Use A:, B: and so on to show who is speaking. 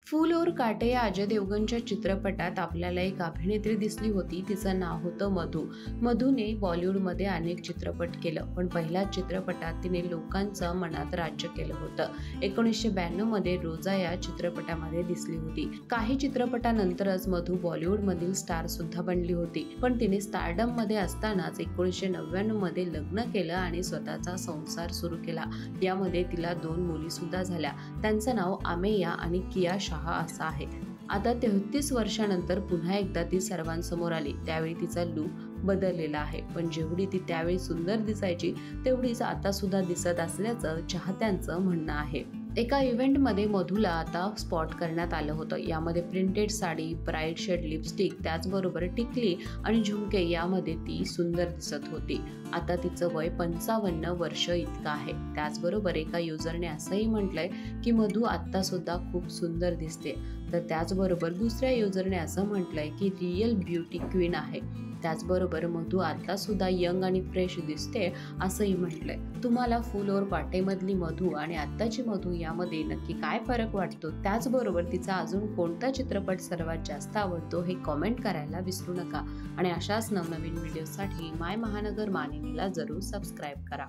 A: फूल और काटे या अजय देवगणच्या चित्रपटात आपल्याला एक अभिनेत्री दिसली होती. तिचं नाव होतं मधू. मधूने बॉलिवूडमध्ये अनेक चित्रपट केलं, पण पहिल्याच चित्रपटात तिने लोकांचं मनात राज्य केलं होतं. 1992 मध्ये रोजा या चित्रपटामध्ये दिसली होती. काही चित्रपटानंतरच मधू बॉलिवूडमधील स्टार सुद्धा बनली होती, पण तिने स्टारडम मध्ये असतानाच 1999 मध्ये लग्न केलं आणि स्वतःचा संसार सुरू केला. यामध्ये तिला 2 मुली सुद्धा झाल्या. त्यांचं नाव आमेया आणि किया असं आहे. आता 33 वर्षानंतर पुन्हा एकदा ती सर्वांसमोर आली. त्यावेळी तिचा लूक बदललेला आहे, पण जेवढी ती त्यावेळी सुंदर दिसायची तेवढीच आता सुद्धा दिसत असल्याचं चाहत्यांचं म्हणणं आहे. एका इव्हेंटमध्ये मधूला आता स्पॉट करण्यात आलं होतं. यामध्ये printed sari, bright shade lipstick, त्याचबरोबर टिकली आणि झुमके यामध्ये ती सुंदर दिसत होती. आता तिचं वय 55 वर्ष इतकं आहे. त्याचबरोबर एका युजरने असंही म्हटलंय की मधू आता सुद्धा खूप सुंदर दिसते. तर त्याचबरोबर दुसऱ्या युजरने असं म्हटलंय की रिअल ब्युटी क्वीन आहे. त्याचबरोबर मधू आता सुद्धा यंग आणि फ्रेश दिसते असंही म्हटलंय. तुम्हाला फूल और काटेमधली मधू आणि आत्ताची मधू यामध्ये नक्की काय फरक वाटतो, त्याचबरोबर तिचा अजून कोणता चित्रपट सर्वात जास्त आवडतो हे कॉमेंट करायला विसरू नका. आणि अशाच नवनवीन व्हिडिओसाठी माय महानगर मानिनीला जरूर सबस्क्राईब करा.